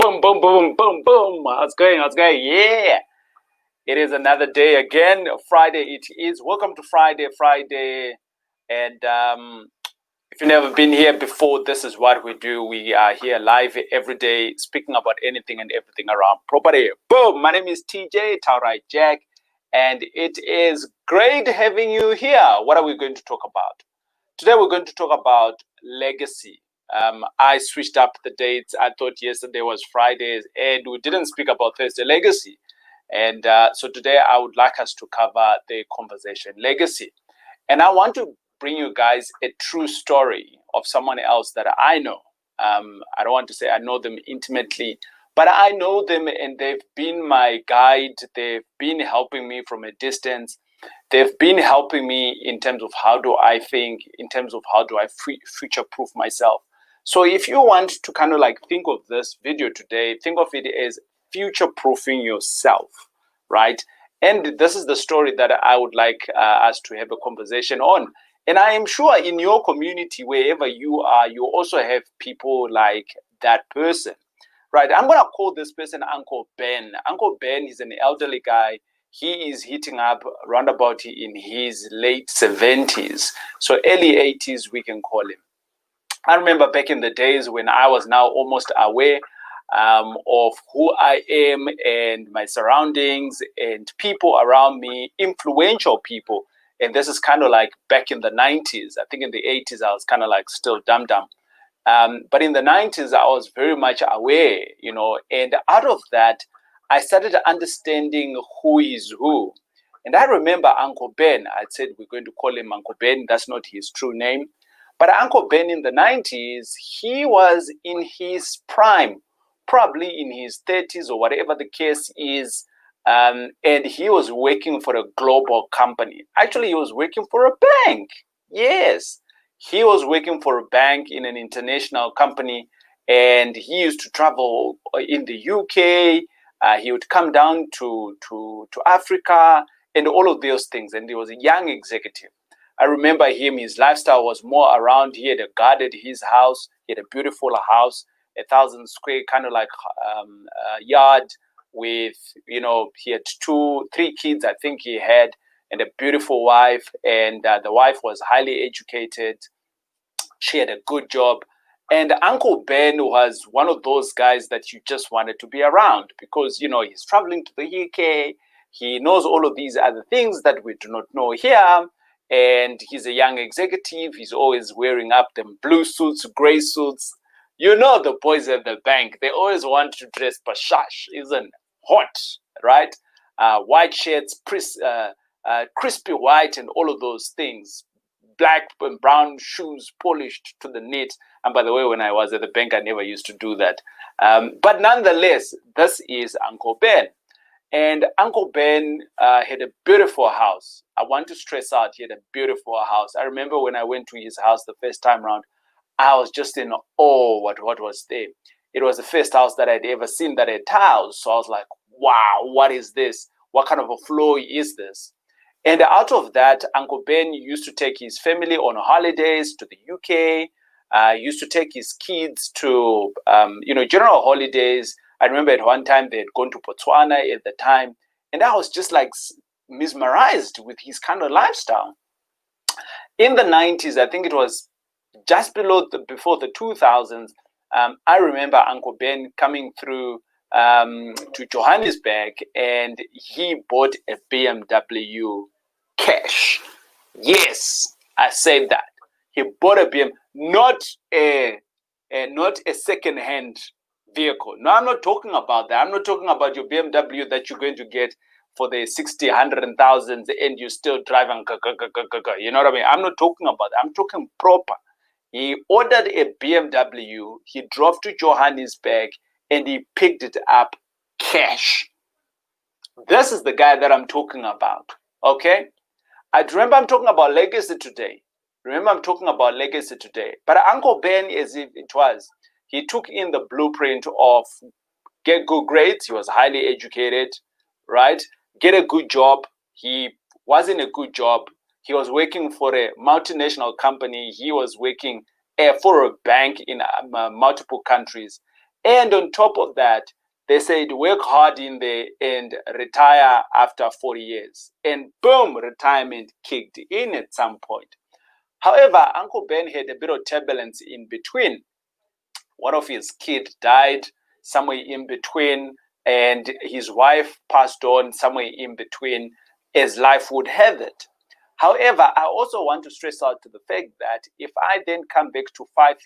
Boom, boom, boom, boom, boom. How's it going? How's it going? Yeah. It is another day again. Friday it is. Welcome to Friday. And if you've never been here before, this is what we do. We are here live every day, speaking about anything and everything around property. Boom. My name is TJ Taurai Jack, and it is great having you here. What are we going to talk about? Today we're going to talk about legacy. I switched up the dates. I thought yesterday was Fridays, and we didn't speak about Thursday legacy. And so today I would like us to cover the conversation legacy. And I want to bring you guys a true story of someone else that I know. I don't want to say I know them intimately, but I know them and they've been my guide. They've been helping me from a distance. They've been helping me in terms of how do I think, in terms of how do I future-proof myself. So if you want to kind of like think of this video today, think of it as future-proofing yourself, right? And this is the story that I would like us to have a conversation on. And I am sure in your community, wherever you are, you also have people like that person, right? I'm going to call this person Uncle Ben. Uncle Ben is an elderly guy. He is hitting up roundabout in his late 70s. So early 80s, we can call him. I remember back in the days when I was now almost aware of who I am and my surroundings and people around me, influential people. And this is kind of like back in the 90s. I think in the 80s, I was kind of like still dumb. But in the 90s, I was very much aware, and out of that, I started understanding who is who. And I remember Uncle Ben. I said we're going to call him Uncle Ben. That's not his true name. But Uncle Ben in the 90s, he was in his prime, probably in his 30s or whatever the case is. And he was working for a global company. Actually, he was working for a bank. Yes, he was working for a bank in an international company. And he used to travel in the UK. He would come down to Africa and all of those things. And he was a young executive. I remember him, his lifestyle was more around, he had guarded his house. He had a beautiful house, 1,000 square kind of like yard with, he had 3 kids, I think he had, and a beautiful wife. And the wife was highly educated. She had a good job. And Uncle Ben was one of those guys that you just wanted to be around because, he's traveling to the UK. He knows all of these other things that we do not know here. And he's a young executive. He's always wearing up them blue suits, gray suits. The boys at the bank, they always want to dress pashash, isn't hot, right? White shirts, crispy white and all of those things. Black and brown shoes polished to the knit. And by the way, when I was at the bank, I never used to do that. But nonetheless, this is Uncle Ben. And Uncle Ben had a beautiful house. I want to stress out, he had a beautiful house. I remember when I went to his house the first time around, I was just in awe what was there. It was the first house that I'd ever seen that had tiles. So I was like, wow, what is this? What kind of a floor is this? And out of that, Uncle Ben used to take his family on holidays to the UK, used to take his kids to, general holidays. I remember at one time they had gone to Botswana at the time, and I was just like mesmerized with his kind of lifestyle. In the 90s, I think it was just before the 2000s, I remember Uncle Ben coming through to Johannesburg, and he bought a BMW cash. Yes, I said that. He bought a BMW, not a second-hand vehicle. No, I'm not talking about that. I'm not talking about your BMW that you're going to get for the 60, 100,000 and you're still driving. You know what I mean? I'm not talking about that. I'm talking proper. He ordered a BMW. He drove to Johannesburg and he picked it up cash. This is the guy that I'm talking about. Okay? I remember I'm talking about legacy today. But Uncle Ben, as if it was, he took in the blueprint of get good grades. He was highly educated, right? Get a good job. He was in a good job. He was working for a multinational company. He was working for a bank in multiple countries. And on top of that, they said work hard in there and retire after 40 years. And boom, retirement kicked in at some point. However, Uncle Ben had a bit of turbulence in between. One of his kids died somewhere in between, and his wife passed on somewhere in between, as life would have it. However, I also want to stress out to the fact that if I then come back to 5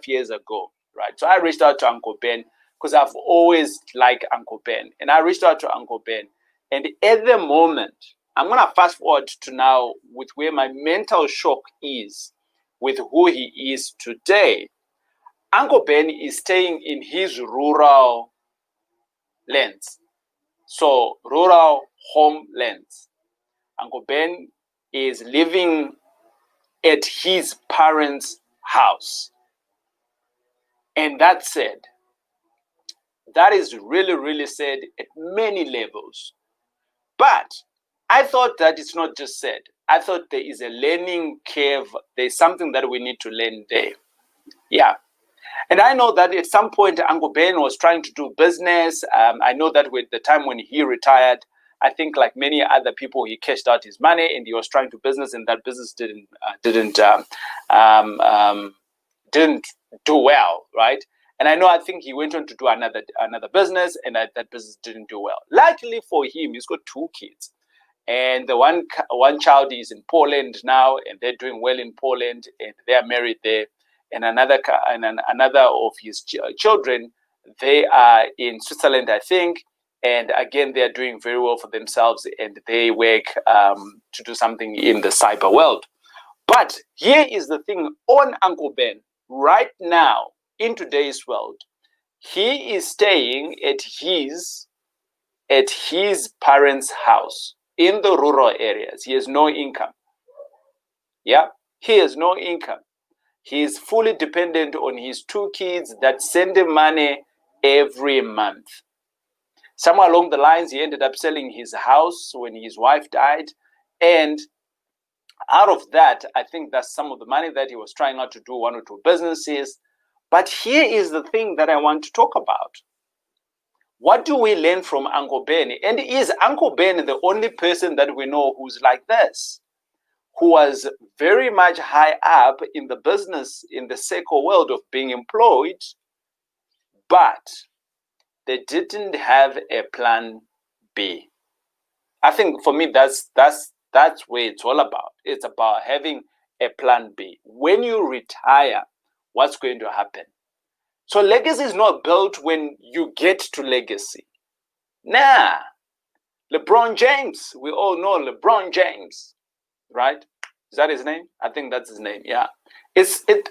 years ago, right? So I reached out to Uncle Ben because I've always liked Uncle Ben, and I reached out to Uncle Ben, and at the moment, I'm gonna fast forward to now with where my mental shock is with who he is today. Uncle Ben is staying in his rural lands, so rural homelands. Uncle Ben is living at his parents' house. And that's sad. That is really, really sad at many levels. But I thought that it's not just sad. I thought there is a learning curve. There's something that we need to learn there. Yeah. And I know that at some point, Uncle Ben was trying to do business. I know that with the time when he retired, I think like many other people, he cashed out his money and he was trying to business, and that business didn't do well, right? And I think he went on to do another business, and that business didn't do well. Luckily for him, he's got 2 kids, and the one child is in Poland now, and they're doing well in Poland, and they are married there. And another of his children, they are in Switzerland, I think. And again, they are doing very well for themselves, and they work to do something in the cyber world. But here is the thing on Uncle Ben right now in today's world. He is staying at his parents' house in the rural areas. He has no income. Yeah, he has no income. He is fully dependent on his 2 kids that send him money every month. Somewhere along the lines, he ended up selling his house when his wife died. And out of that, I think that's some of the money that he was trying out to do 1 or 2 businesses. But here is the thing that I want to talk about. What do we learn from Uncle Ben? And is Uncle Ben the only person that we know who's like this? Who was very much high up in the business, in the circle world of being employed, but they didn't have a plan B. I think for me, that's where it's all about. It's about having a plan B. When you retire, what's going to happen? So legacy is not built when you get to legacy. Nah. LeBron James, we all know LeBron James, right? Is that his name? I think that's his name. Yeah.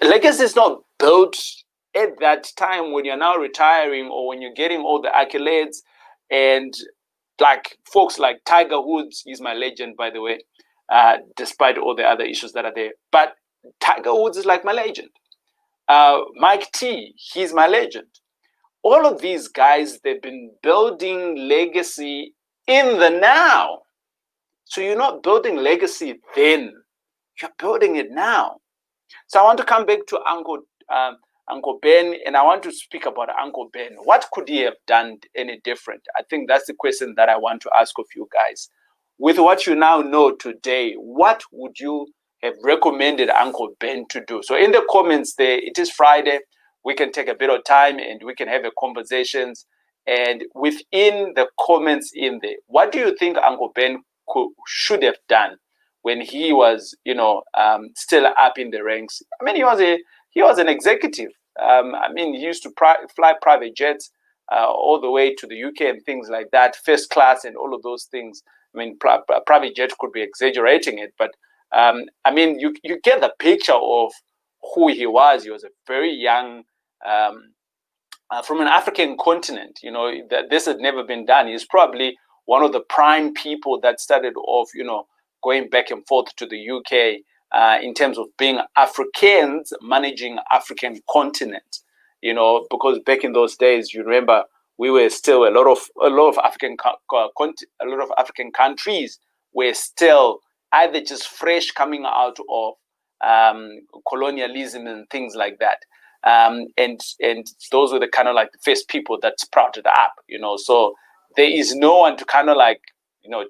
Legacy is not built at that time when you're now retiring or when you're getting all the accolades, and like folks like Tiger Woods, he's my legend, by the way, despite all the other issues that are there. But Tiger Woods is like my legend. Mike T, he's my legend. All of these guys, they've been building legacy in the now. So you're not building legacy then. You're building it now. So I want to come back to Uncle Ben, and I want to speak about Uncle Ben. What could he have done any different? I think that's the question that I want to ask of you guys. With what you now know today, what would you have recommended Uncle Ben to do? So in the comments there, it is Friday. We can take a bit of time and we can have a conversations. And within the comments in there, what do you think Uncle Ben should have done when he was, still up in the ranks? I mean, he was an executive. He used to fly private jets all the way to the UK and things like that, first class and all of those things. I mean, private jet could be exaggerating it, but you get the picture of who he was. He was a very young, from an African continent. That this had never been done. He's probably one of the prime people that started off, going back and forth to the UK in terms of being Africans managing African continent. Because back in those days, you remember, we were still a lot of African countries were still either just fresh coming out of colonialism and things like that. and those were the kind of like the first people that sprouted up, so there is no one to kind of like,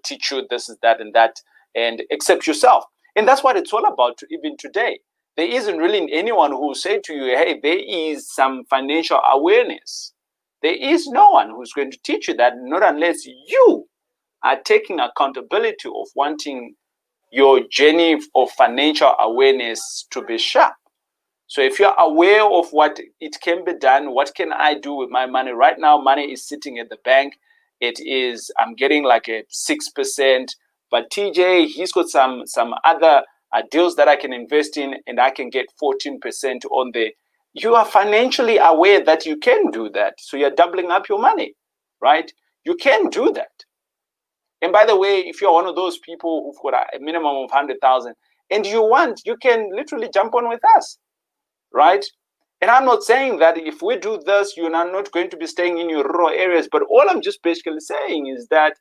teach you this is that and that, and except yourself. And that's what it's all about even today. There isn't really anyone who will say to you, hey, there is some financial awareness. There is no one who's going to teach you that, not unless you are taking accountability of wanting your journey of financial awareness to be sharp. So if you're aware of what it can be done, what can I do with my money? Right now, money is sitting at the bank. I'm getting like a 6%, but TJ, he's got some other deals that I can invest in, and I can get 14% on the. You are financially aware that you can do that. So you're doubling up your money, right? You can do that. And by the way, if you're one of those people who've got a minimum of 100,000 and you can literally jump on with us, right? And I'm not saying that if we do this, you're not going to be staying in your rural areas. But all I'm just basically saying is that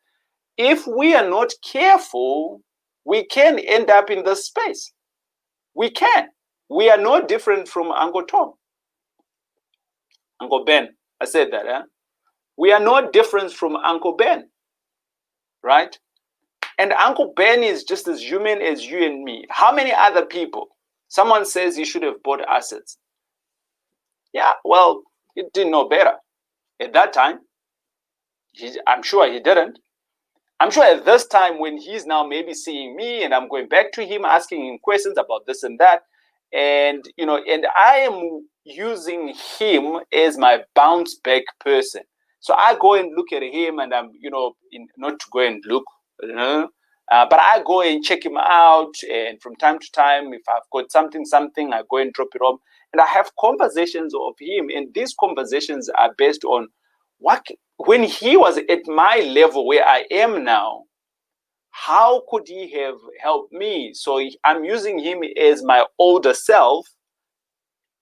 if we are not careful, we can end up in this space. We can. We are no different from Uncle Tom. Uncle Ben. I said that, huh? We are no different from Uncle Ben, right? And Uncle Ben is just as human as you and me. How many other people? Someone says he should have bought assets. Yeah, well, he didn't know better. At that time, I'm sure he didn't. I'm sure at this time when he's now maybe seeing me and I'm going back to him, asking him questions about this and that. And, and I am using him as my bounce back person. So I go and look at him and I'm, not to go and look, but I go and check him out. And from time to time, if I've got something, I go and drop it off. And I have conversations of him. And these conversations are based on when he was at my level where I am now, how could he have helped me? So I'm using him as my older self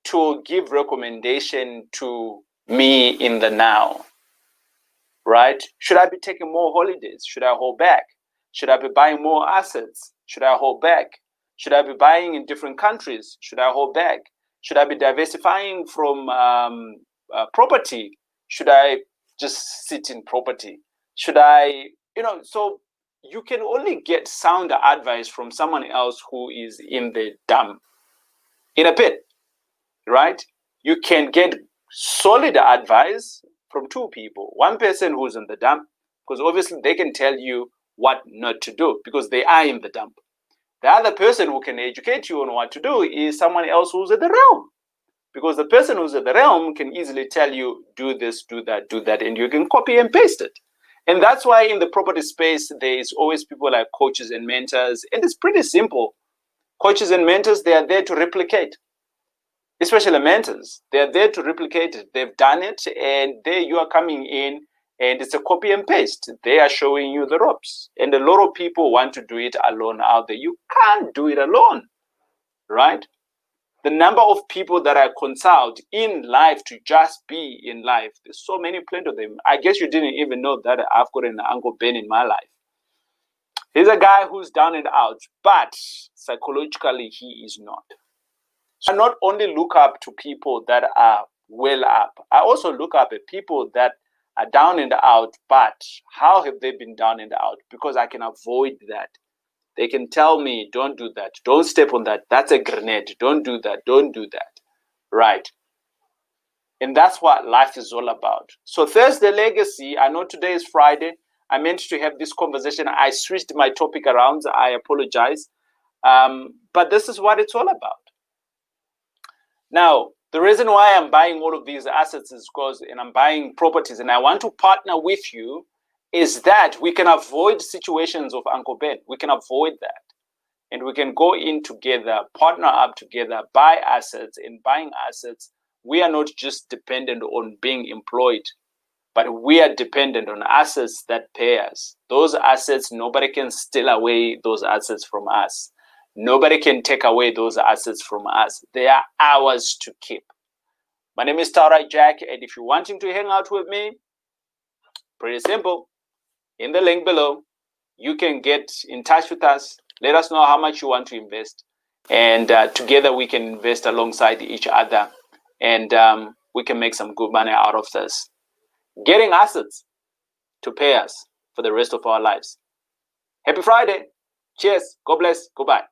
to give recommendation to me in the now, right? Should I be taking more holidays? Should I hold back? Should I be buying more assets? Should I hold back? Should I be buying in different countries? Should I hold back? Should I be diversifying from property? Should I just sit in property? Should I, so you can only get sound advice from someone else who is in the dump, in a pit, right? You can get solid advice from two people. One person who's in the dump, because obviously they can tell you what not to do because they are in the dump. The other person who can educate you on what to do is someone else who's at the realm. Because the person who's at the realm can easily tell you, do this, do that, and you can copy and paste it. And that's why in the property space, there is always people like coaches and mentors. And it's pretty simple. Coaches and mentors, they are there to replicate. Especially mentors, they are there to replicate it. They've done it, and there you are coming in, and it's a copy and paste. They are showing you the ropes. And a lot of people want to do it alone out there. You can't do it alone, right? The number of people that I consult in life to just be in life, there's so many, plenty of them. I guess you didn't even know that I've got an Uncle Ben in my life. He's a guy who's down and out, but psychologically he is not. So I not only look up to people that are well up, I also look up at people that are down and out, but how have they been down and out? Because I can avoid that. They can tell me, don't do that. Don't step on that. That's a grenade. Don't do that. Don't do that. Right. And that's what life is all about. So Thursday Legacy, I know today is Friday. I meant to have this conversation. I switched my topic around. I apologize. But this is what it's all about. Now, the reason why I'm buying all of these assets is because, and I'm buying properties, and I want to partner with you, is that we can avoid situations of Uncle Ben. We can avoid that. And we can go in together, partner up together, buy assets. In buying assets, we are not just dependent on being employed, but we are dependent on assets that pay us. Those assets, nobody can steal away those assets from us. Nobody can take away those assets from us. They are ours to keep. My name is Taurai Jack, and if you're wanting to hang out with me, pretty simple. In the link below, you can get in touch with us. Let us know how much you want to invest. And together we can invest alongside each other and we can make some good money out of this, getting assets to pay us for the rest of our lives. Happy Friday. Cheers. God bless. Goodbye.